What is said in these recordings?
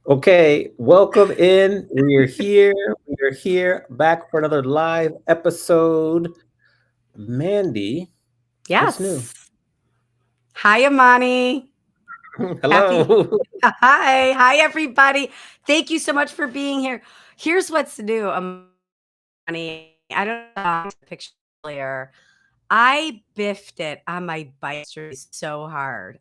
Okay, welcome in. We are here. We are here back for another live episode. Mandy, what's new? Yes. Hi, Amani. Happy. Hello. Hi. Hi, everybody. Thank you so much for being here. Here's what's new, Amani. I don't know if I saw the picture earlier. I biffed it on my bike so hard.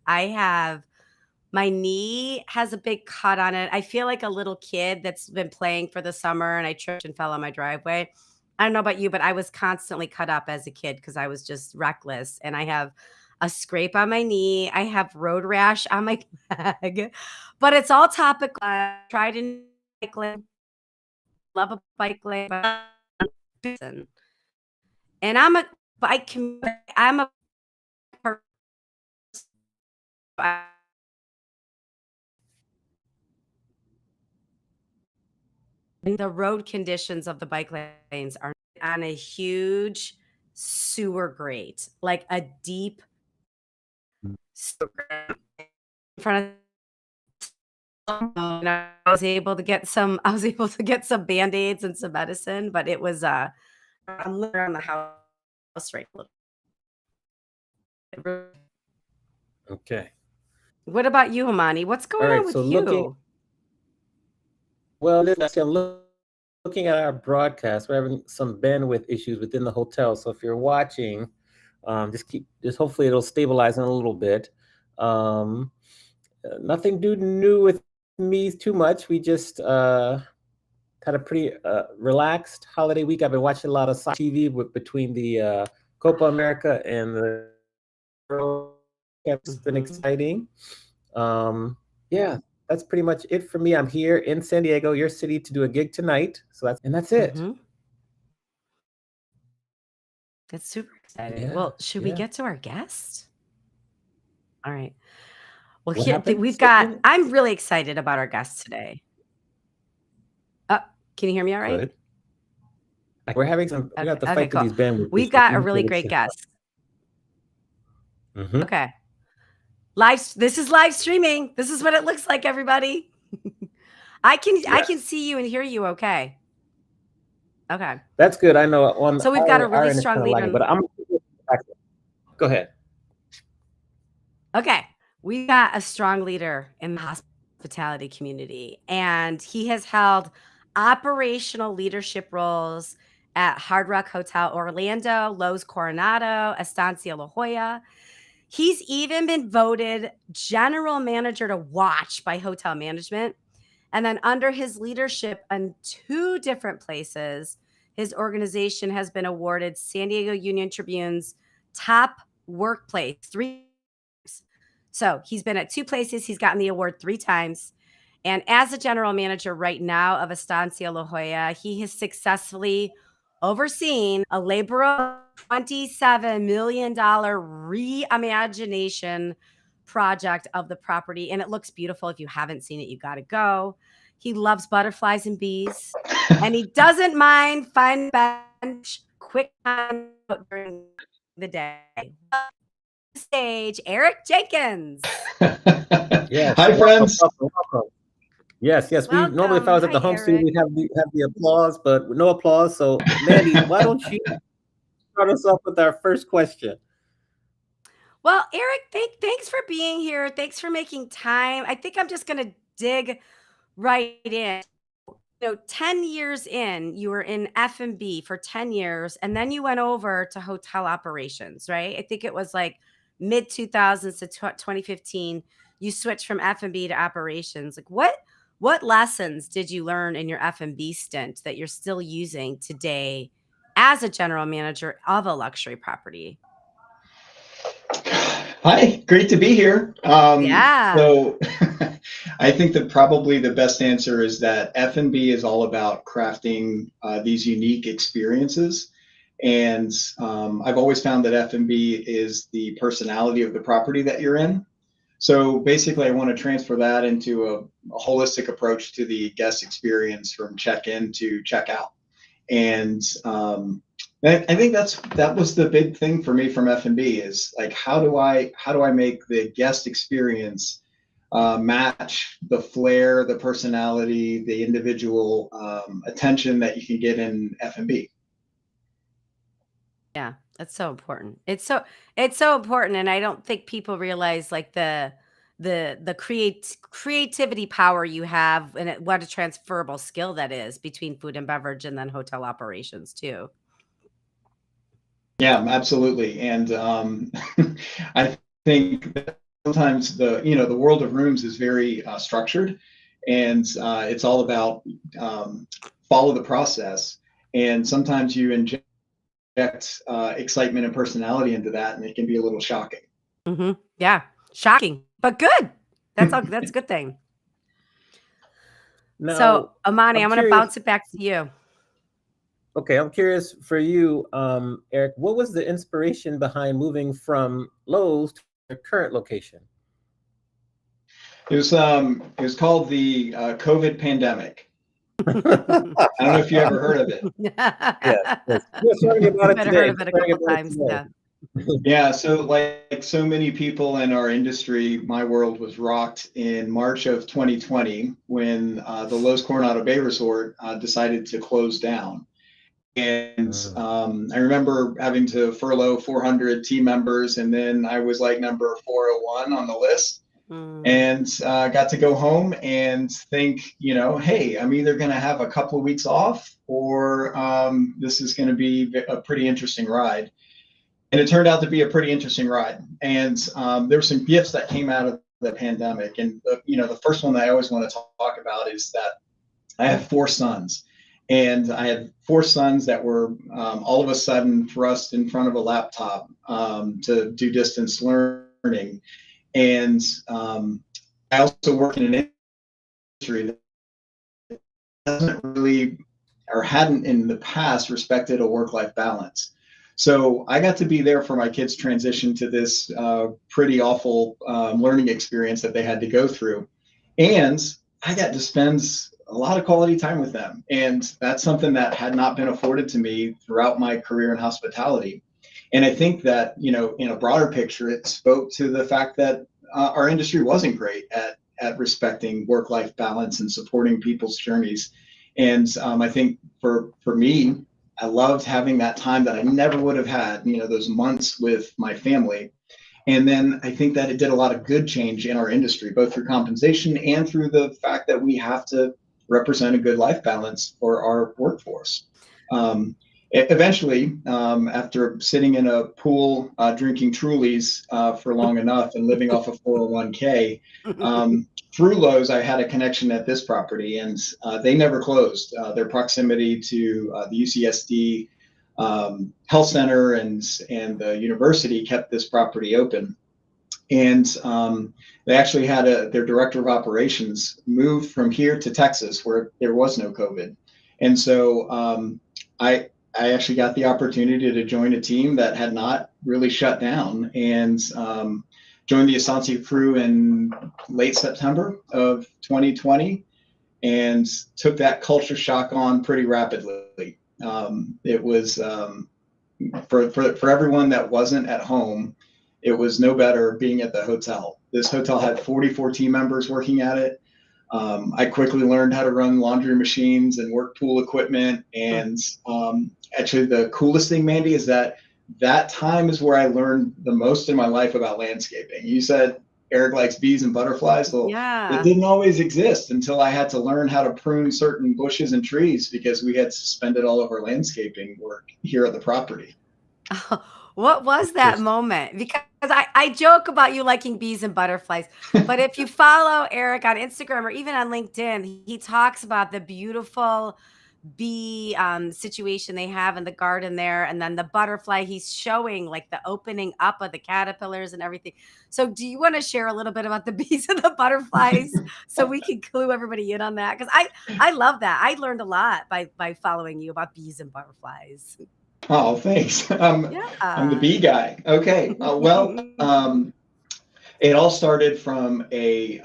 My knee has a big cut on it. I feel like a little kid that's been playing for the summer and I tripped and fell on my driveway. I don't know about you, but I was constantly cut up as a kid because I was just reckless. And I have a scrape on my knee. I have road rash on my leg, but it's all topical. I tried in bike lane, love a bike lane, but and I'm a bike. I'm a person. The road conditions of the bike lanes are on a huge sewer grate, like a deep sewer grate in front of. And I was able to get some. I was able to get some band-aids and some medicine, but it was. I'm living around the house right now. Okay. What about you, Amani? What's All going on right. So with looking, you? well, listen, I'm looking at our broadcast. We're having some bandwidth issues within the hotel. So if you're watching, just hopefully it'll stabilize in a little bit. Um, Nothing new with me too much. We just had a pretty relaxed holiday week. I've been watching a lot of soccer TV between the Copa America and the it's been Mhm. exciting. Yeah, that's pretty much it for me. I'm here in San Diego, your city, to do a gig tonight. And that's it. Mhm. That's super exciting. Yeah, Well, should we yeah. get to our guest? All right. Well, What here happened? we've Say it got. again. I'm really excited about our guest today. Uh, can you hear me all right? Good. We're having some. We Okay. have to Okay. fight through Cool. these bandwidth We've issues. got a Even really though it's great guest. mm-hmm. Okay. Live. This is live streaming. This is what it looks like, everybody. I Yes, can see you and hear you. Okay. Okay. that's good. I know on So we've got a our really end it's strong kind of lagging, leader. but I'm. Go ahead. Okay. We got a strong leader in the hospitality community, and he has held operational leadership roles at Hard Rock Hotel Orlando, Lowe's Coronado, Estancia La Jolla. He's even been voted general manager to watch by hotel management. And then, under his leadership in two different places, his organization has been awarded San Diego Union Tribune's top workplace 3 times. So he's been at two places. He's gotten the award 3 times. And as a general manager right now of Estancia La Jolla, he has successfully overseen a labor $27 million reimagination project of the property. And it looks beautiful. If you haven't seen it, you got to go. He loves butterflies and bees, and he doesn't mind finding bench quick time during the day. Stage, Eric Jenkins. Yes, Hi, welcome, friends. welcome, welcome. Yes, yes. We normally, if I Welcome. was at Hi, the home studio, Eric. we'd have the applause, but no applause. So, Mandy, why don't you start us off with our first question? Well, Eric, thanks for being here. Thanks for making time. I think I'm just going to dig right in. 10 years in, you were in F&B for 10 years, and then you went over to hotel operations, right? I think it was like mid 2000s to 2015. You switched from F&B to operations. Like what lessons did you learn in your F&B stint that you're still using today as a general manager of a luxury property? Hi, great to be here. Yeah. So I think that probably the best answer is that F&B is all about crafting these unique experiences. And I've always found that F&B is the personality of the property that you're in. So basically, I want to transfer that into a holistic approach to the guest experience from check-in to check-out. And I think that was the big thing for me from F&B is like how do I make the guest experience match the flair, the personality, the individual attention that you can get in F&B. Yeah, that's so important. It's so important, and I don't think people realize like the creativity power you have, and what a transferable skill that is between food and beverage and then hotel operations too. Yeah, absolutely. And I think that sometimes the world of rooms is very structured, and it's all about follow the process. And sometimes you inject excitement and personality into that, and it can be a little shocking. Yeah, shocking, but good. That's a good thing. So, Now, Amani, I'm I'm gonna curious. bounce it back to you. Okay, I'm curious for you, Eric. What was the inspiration behind moving from Lowe's to your current location? It was called the COVID pandemic. I don't know if you ever heard of it. Yes, yes. We're learning about it Might have heard today. of it a We're learning couple about it times. today. Yeah. Yeah, so like so many people in our industry, my world was rocked in March of 2020 when the Lowe's Coronado Bay Resort decided to close down. And Mm. I remember having to furlough 400 team members, and then I was like number 401 on the list. Mm. And got to go home and think, hey, I'm either going to have a couple of weeks off, or this is going to be a pretty interesting ride. And it turned out to be a pretty interesting ride. And there were some gifts that came out of the pandemic. And the first one that I always want to talk about is that I have 4 sons, and I had 4 sons that were all of a sudden thrust in front of a laptop to do distance learning. And I also work in an industry that doesn't really, or hadn't in the past, respected a work-life balance. So I got to be there for my kids' transition to this pretty awful learning experience that they had to go through. And I got to spend a lot of quality time with them. And that's something that had not been afforded to me throughout my career in hospitality. And I think that, in a broader picture, it spoke to the fact that our industry wasn't great at respecting work-life balance and supporting people's journeys. And I think for me, I loved having that time that I never would have had, those months with my family. And then I think that it did a lot of good change in our industry, both through compensation and through the fact that we have to represent a good life balance for our workforce. Eventually, after sitting in a pool drinking Trulies for long enough and living off of 401k, through Lowe's, I had a connection at this property, and they never closed. Their proximity to the UCSD health center and the university kept this property open. And they actually had their director of operations moved from here to Texas, where there was no COVID. And so I actually got the opportunity to join a team that had not really shut down, and joined the Estancia crew in late September of 2020, and took that culture shock on pretty rapidly. It was for everyone that wasn't at home, it was no better being at the hotel. This hotel had 44 team members working at it. I quickly learned how to run laundry machines and work pool equipment. And actually, the coolest thing, Mandy, is that time is where I learned the most in my life about landscaping. You said Eric likes bees and butterflies. Well, it Yeah. didn't always exist until I had to learn how to prune certain bushes and trees, because we had suspended all of our landscaping work here at the property. What was that moment? Because I joke about you liking bees and butterflies, but if you follow Eric on Instagram or even on LinkedIn, he talks about the beautiful bee situation they have in the garden there, and then the butterfly. He's showing like the opening up of the caterpillars and everything. So, do you want to share a little bit about the bees and the butterflies so we can clue everybody in on that? Because I love that. I learned a lot by following you about bees and butterflies. Oh, thanks. I'm the Yeah. bee guy. Okay. It all started from a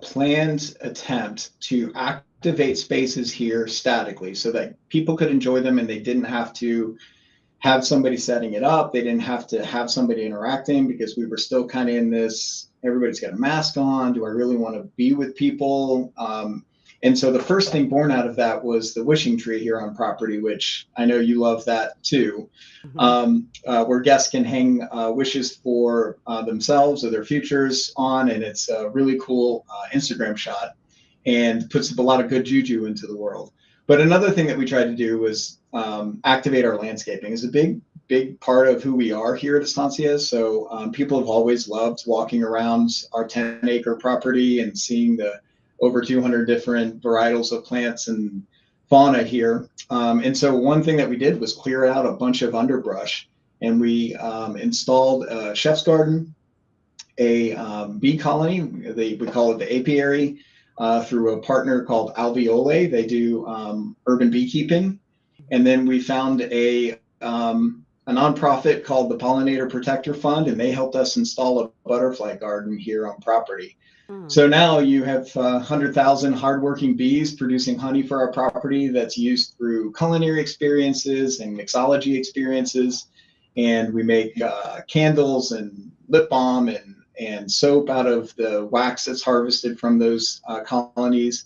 planned attempt to activate spaces here statically so that people could enjoy them and they didn't have to have somebody setting it up. They didn't have to have somebody interacting because we were still kind of in this, everybody's got a mask on. Do I really want to be with people? And so the first thing born out of that was the wishing tree here on property, which I know you love that too, where guests can hang wishes for themselves or their futures on. And it's a really cool Instagram shot and puts a lot of good juju into the world. But another thing that we tried to do was activate our landscaping. It's a big part of who we are here at Estancia. So people have always loved walking around our 10-acre property and seeing the over 200 different varietals of plants and fauna here. And so one thing that we did was clear out a bunch of underbrush, and we installed a chef's garden, a bee colony, we call it the apiary, through a partner called Alveole. They do urban beekeeping. And then we found a nonprofit called the Pollinator Protector Fund, and they helped us install a butterfly garden here on property. So now you have 100,000 hardworking bees producing honey for our property that's used through culinary experiences and mixology experiences. And we make candles and lip balm and soap out of the wax that's harvested from those colonies.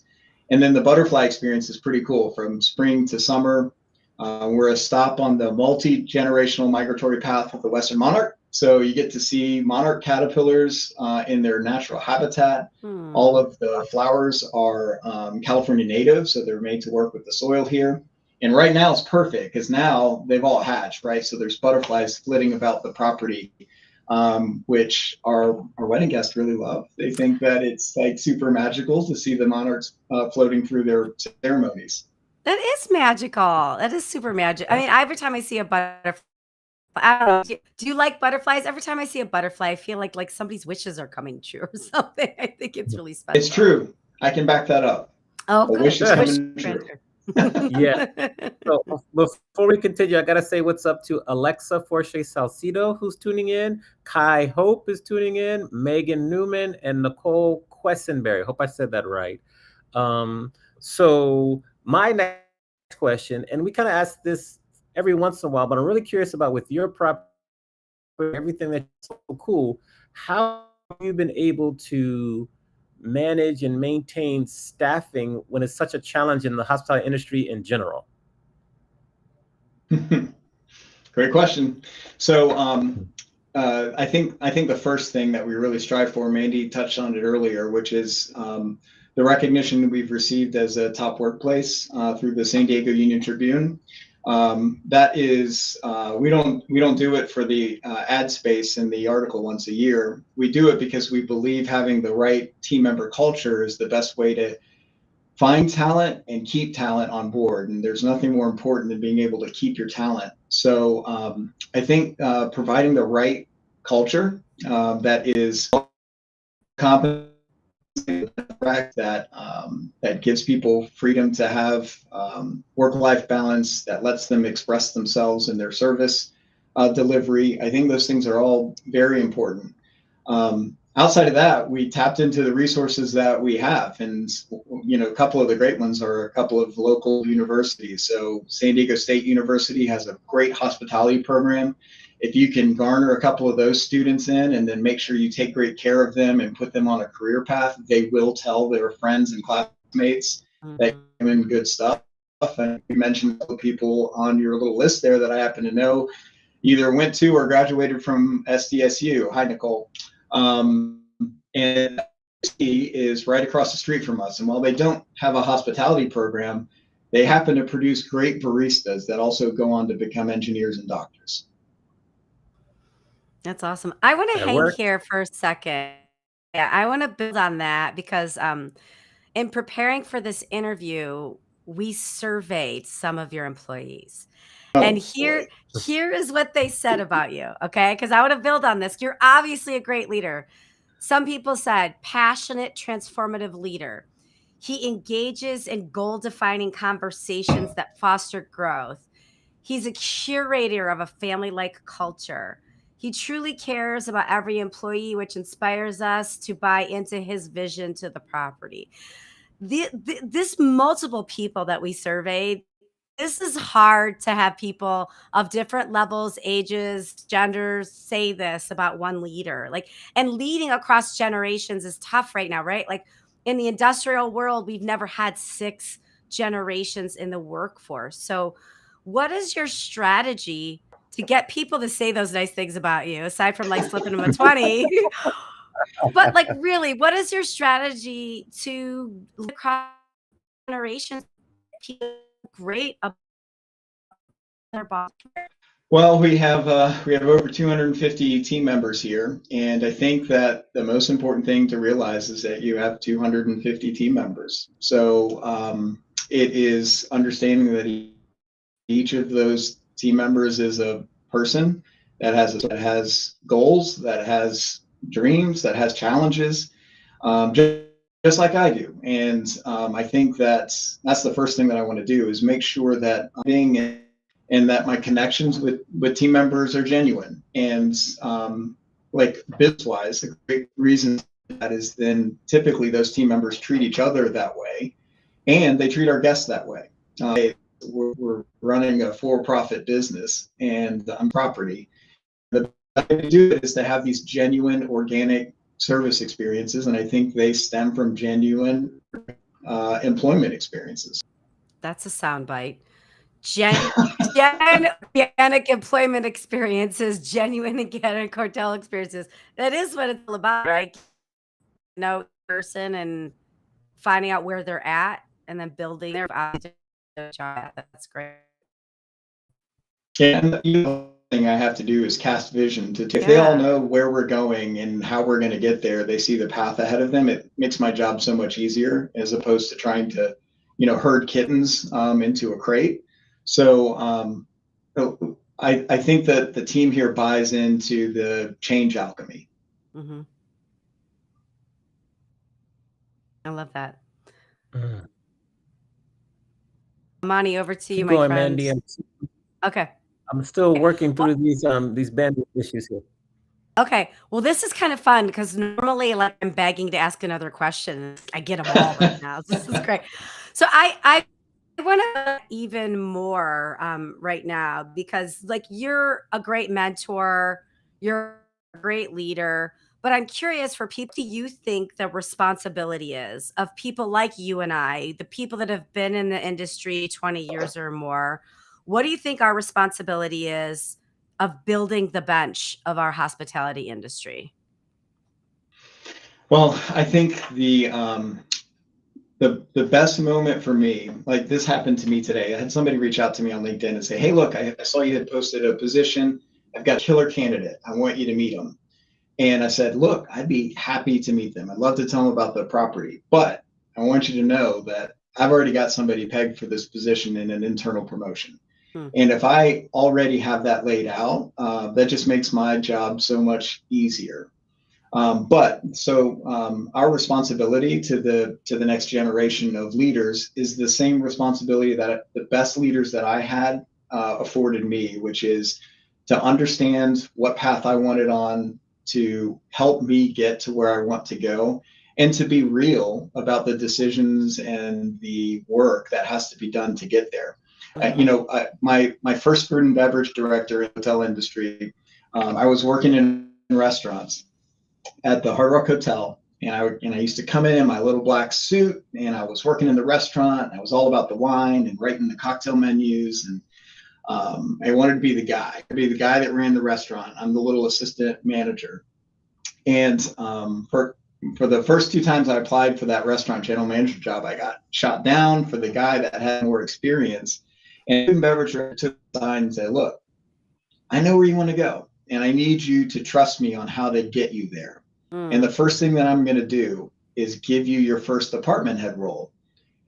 And then the butterfly experience is pretty cool. From spring to summer, we're a stop on the multi-generational migratory path of the Western monarch. So you get to see monarch caterpillars in their natural habitat. All of the flowers are California native, so they're made to work with the soil here. And right now it's perfect because now they've all hatched, right? So there's butterflies flitting about the property, which our wedding guests really love. They think that it's like super magical to see the monarchs floating through their ceremonies. That is magical. That is super magic. I mean, every time I see a butterfly, I don't know. Do you like butterflies? Every time I see a butterfly, I feel like somebody's wishes are coming true or something. I think it's really special. It's true. I can back that up. Oh, A wish is coming true. Yeah. So before we continue, I gotta say what's up to Alexa Forche Salcido, who's tuning in. Kai Hope is tuning in. Megan Newman and Nicole Quessenberry. Hope I said that right. So my next question, and we kind of ask this every once in a while, but I'm really curious about with your property, everything that's so cool. How have you been able to manage and maintain staffing when it's such a challenge in the hospitality industry in general? Great question. So I think the first thing that we really strive for, Mandy touched on it earlier, which is the recognition that we've received as a top workplace through the San Diego Union Tribune. That is, we don't do it for the ad space in the article once a year. We do it because we believe having the right team member culture is the best way to find talent and keep talent on board. And there's nothing more important than being able to keep your talent. So I think providing the right culture that is competent, that gives people freedom to have work-life balance, that lets them express themselves in their service delivery. I think those things are all very important. Outside of that, we tapped into the resources that we have, and a couple of the great ones are a couple of local universities. So San Diego State University has a great hospitality program. If you can garner a couple of those students in and then make sure you take great care of them and put them on a career path, they will tell their friends and classmates that you're doing good stuff. And you mentioned a couple of people on your little list there that I happen to know either went to or graduated from SDSU. Hi, Nicole. And he is right across the street from us. And while they don't have a hospitality program, they happen to produce great baristas that also go on to become engineers and doctors. That's awesome. I want to That hang works. here for a second. Yeah, I want to build on that because in preparing for this interview, we surveyed some of your employees. And here is what they said about you, okay? Because I want to build on this. You're obviously a great leader. Some people said passionate, transformative leader. He engages in goal-defining conversations that foster growth. He's a curator of a family-like culture. He truly cares about every employee, which inspires us to buy into his vision to the property. This multiple people that we surveyed, this is hard to have people of different levels, ages, genders say this about one leader. Like, and leading across generations is tough right now, right? Like in the industrial world, we've never had 6 generations in the workforce. So, what is your strategy to get people to say those nice things about you, aside from like slipping them a 20? But like, really, what is your strategy to lead across generations? Feel great about their boss. Well, we have over 250 team members here, and I think that the most important thing to realize is that you have 250 team members. So it is understanding that each of those team members is a person that has goals, that has dreams, that has challenges, just like I do. And I think that's the first thing that I want to do is make sure that I'm being and that my connections with team members are genuine. And like business wise, a great reason that is then typically those team members treat each other that way, and they treat our guests that way. We're running a for-profit business and I'm property. The best way to do it is to have these genuine organic service experiences, and I think they stem from genuine employment experiences. That's a soundbite. Organic employment experiences, genuine organic cartel experiences. That is what it's all about, right? Know person and finding out where they're at and then building their job. That's great. And the thing I have to do is cast vision if they all know where we're going and how we're going to get there, they see the path ahead of them. It makes my job so much easier as opposed to trying to, herd kittens into a crate. So I think that the team here buys into the change alchemy. Mm-hmm. I love that. Monty, over to you, Keep going, my friend. Mandy. Okay. I'm still working through these bandwidth issues here. Okay. Well, this is kind of fun because normally, like, I'm begging to ask another question. I get them all right now. This is great. So I want to even more right now because, like, you're a great mentor, you're a great leader. But I'm curious for people, do you think the responsibility is of people like you and I, the people that have been in the industry 20 years or more? What do you think our responsibility is of building the bench of our hospitality industry? Well, I think the best moment for me, like this happened to me today. I had somebody reach out to me on LinkedIn and say, "Hey, look, I saw you had posted a position. I've got a killer candidate. I want you to meet them." And I said, "Look, I'd be happy to meet them. I'd love to tell them about the property, but I want you to know that I've already got somebody pegged for this position in an internal promotion. And if I already have that laid out, that just makes my job so much easier." Our responsibility to the next generation of leaders is the same responsibility that the best leaders that I had afforded me, which is to understand what path I wanted on, to help me get to where I want to go, and to be real about the decisions and the work that has to be done to get there. My first food and beverage director in the hotel industry, I was working in restaurants at the Hard Rock Hotel, and I used to come in my little black suit, and I was working in the restaurant. And I was all about the wine and writing the cocktail menus, and I wanted to be the guy that ran the restaurant. I'm the little assistant manager, and for the first 2 times I applied for that restaurant general manager job, I got shot down for the guy that had more experience. And food and beverage took the sign and said, "Look, I know where you want to go, and I need you to trust me on how to get you there. And the first thing that I'm going to do is give you your first department head role."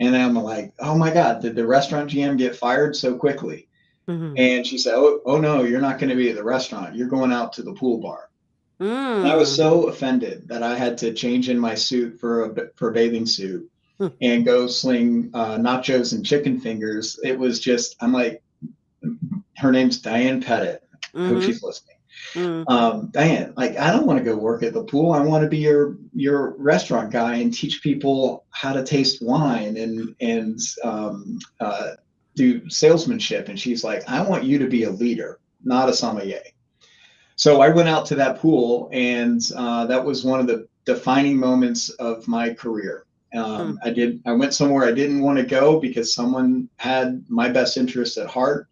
And I'm like, "Oh my God, did the restaurant GM get fired so quickly?" And she said, oh no, you're not going to be at the restaurant. You're going out to the pool bar. And I was so offended that I had to change in my suit for a bathing suit and go sling nachos and chicken fingers. It was just, I'm like, her name's Diane Pettit. I hope she's listening. Diane, like, I don't want to go work at the pool. I want to be your restaurant guy and teach people how to taste wine and do salesmanship. And she's like, I want you to be a leader, not a sommelier. So I went out to that pool, and that was one of the defining moments of my career. I went somewhere I didn't want to go because someone had my best interest at heart,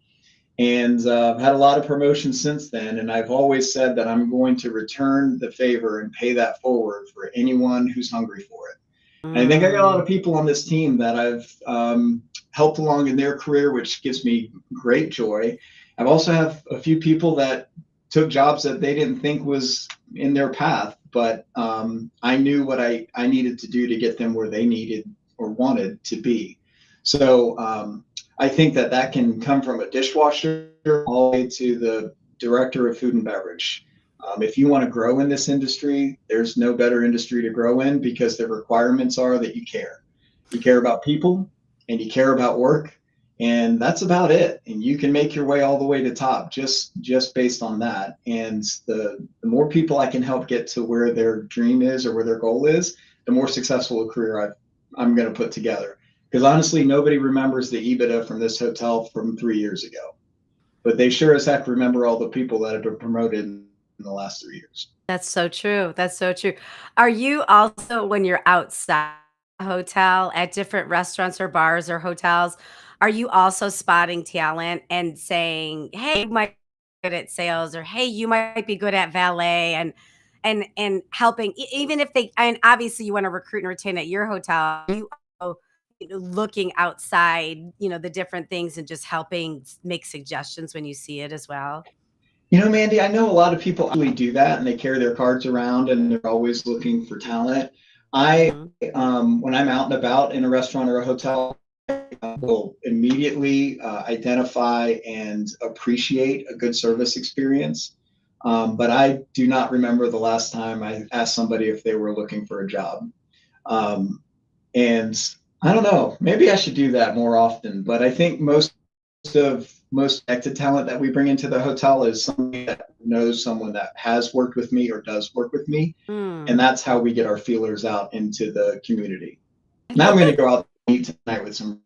and I've had a lot of promotions since then. And I've always said that I'm going to return the favor and pay that forward for anyone who's hungry for it. And I think I got a lot of people on this team that I've helped along in their career, which gives me great joy. I've also have a few people that took jobs that they didn't think was in their path, but I knew what I needed to do to get them where they needed or wanted to be. So I think that can come from a dishwasher all the way to the director of food and beverage. If you want to grow in this industry, there's no better industry to grow in, because the requirements are that you care. You care about people and you care about work, and that's about it. And you can make your way all the way to top just based on that. And the more people I can help get to where their dream is or where their goal is, the more successful a career I'm going to put together. Because honestly, nobody remembers the EBITDA from this hotel from 3 years ago, but they sure as heck remember all the people that have been promoted in the last 3 years. That's so true. That's so true. Are you also, when you're outside the hotel at different restaurants or bars or hotels, are you also spotting talent and saying, "Hey, you might be good at sales," or "Hey, you might be good at valet," and helping, even if they, and obviously you want to recruit and retain at your hotel, you also, looking outside, the different things and just helping make suggestions when you see it as well? Mandy, I know a lot of people actually do that, and they carry their cards around and they're always looking for talent. Mhm. When I'm out and about in a restaurant or a hotel, will immediately identify and appreciate a good service experience. But I do not remember the last time I asked somebody if they were looking for a job. And I don't know, maybe I should do that more often. But I think most connected talent that we bring into the hotel is somebody that knows someone that has worked with me or does work with me. And Mm. that's how we get our feelers out into the community. Now I'm going to go out and eat tonight with some.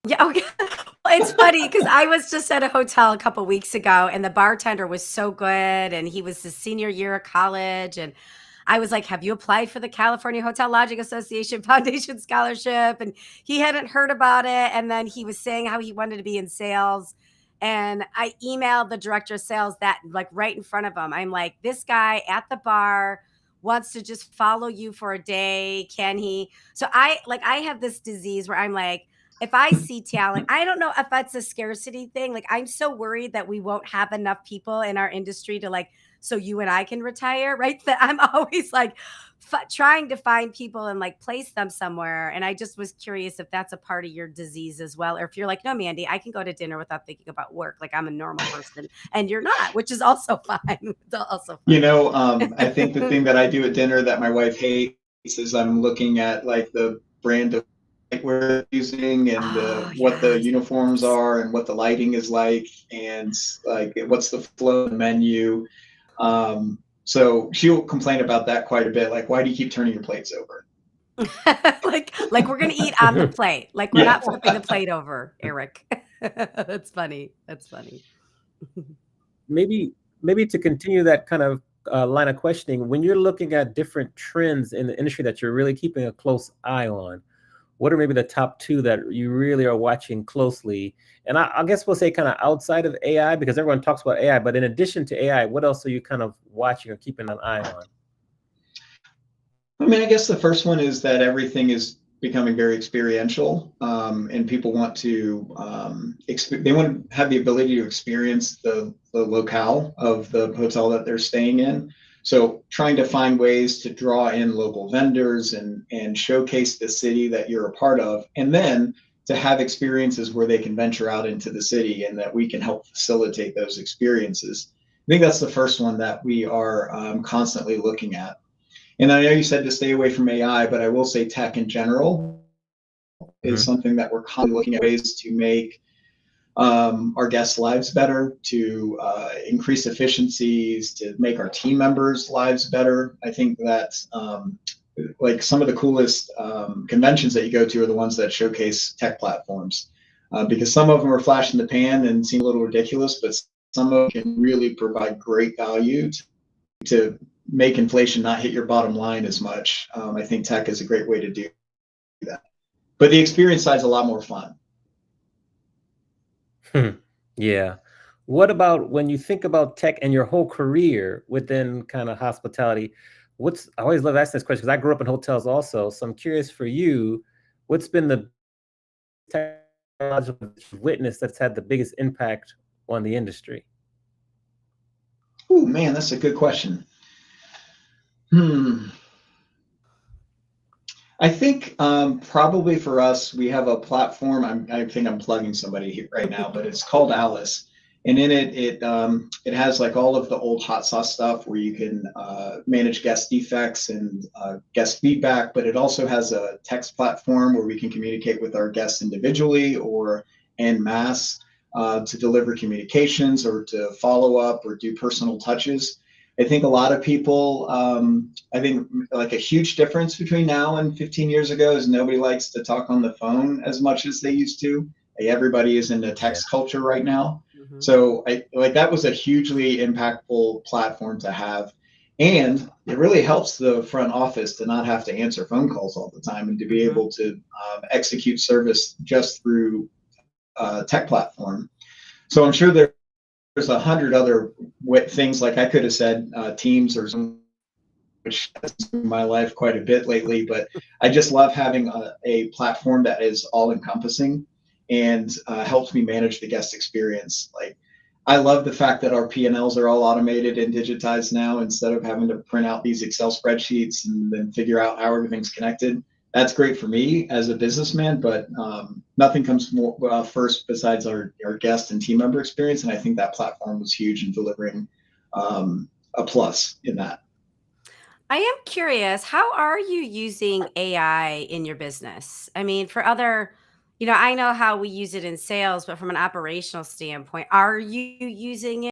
Yeah, okay. Well, it's funny because I was just at a hotel a couple weeks ago, and the bartender was so good, and he was his senior year of college, and I was like, "Have you applied for the California Hotel Lodging Association Foundation Scholarship?" And he hadn't heard about it, and then he was saying how he wanted to be in sales, and I emailed the director of sales that, like, right in front of him. I'm like, "This guy at the bar wants to just follow you for a day. Can he?" So I have this disease where I'm like, if I see talent, I don't know if that's a scarcity thing. Like, I'm so worried that we won't have enough people in our industry to, like, so you and I can retire, right? That I'm always like trying to find people and, like, place them somewhere. And I just was curious if that's a part of your disease as well, or if you're like, "No, Mandy, I can go to dinner without thinking about work. Like, I'm a normal person," and you're not, which is also fine. It's also I think the fine. thing that I do at dinner that my wife hates is I'm looking at like the brand of like we're using and Oh, what the yes. uniforms are and what the lighting is like, and like what's the flow of the menu. So she'll complain about that quite a bit. Like, why do you keep turning your plates over? Like we're gonna eat on the plate. Like, we're Yeah. not flipping the plate over, Eric. That's funny. That's funny. maybe maybe to continue that kind of line of questioning, when you're looking at different trends in the industry that you're really keeping a close eye on, what are maybe the top two that you really are watching closely? And I guess we'll say kind of outside of AI, because everyone talks about AI, but in addition to AI, what else are you kind of watching or keeping an eye on? I mean, I guess the first one is that everything is becoming very experiential, and people want to they want to have the ability to experience the locale of the hotel that they're staying in. So trying to find ways to draw in local vendors and showcase the city that you're a part of, and then to have experiences where they can venture out into the city and that we can help facilitate those experiences. I think that's the first one that we are constantly looking at. And I know you said to stay away from AI, but I will say tech in general is Mhm. something that we're constantly looking at ways to make our guests' lives better, to increase efficiencies, to make our team members' lives better. I think that like some of the coolest conventions that you go to are the ones that showcase tech platforms. because some of them are flash in the pan and seem a little ridiculous, but some of them can really provide great value to make inflation not hit your bottom line as much. I think tech is a great way to do that. But the experience side is a lot more fun. Yeah. What about when you think about tech and your whole career within kind of hospitality? I always love asking this question because I grew up in hotels also. So I'm curious for you, what's been the technological witness that's had the biggest impact on the industry? Oh man, that's a good question. Hmm. I think probably for us, we have a platform. I think I'm plugging somebody here right now, but it's called Alice, and in it has like all of the old hot sauce stuff where you can manage guest defects and guest feedback. But it also has a text platform where we can communicate with our guests individually or en masse to deliver communications or to follow up or do personal touches. I think a lot of people, I think like a huge difference between now and 15 years ago is nobody likes to talk on the phone as much as they used to. Everybody is in the Yeah. text culture right now. Mhm. So I like that was a hugely impactful platform to have. And it really helps the front office to not have to answer phone calls all the time and to be Mhm. able to execute service just through tech platform. So I'm sure there's 100 other things like I could have said Teams or Zoom, which has in my life quite a bit lately. But I just love having a platform that is all encompassing and helps me manage the guest experience. Like I love the fact that our P&Ls are all automated and digitized now instead of having to print out these Excel spreadsheets and then figure out how everything's connected. That's great for me as a businessman, but nothing comes more first besides our guest and team member experience. And I think that platform was huge in delivering a plus in that. I am curious, how are you using AI in your business? I mean, for other, I know how we use it in sales, but from an operational standpoint, are you using it?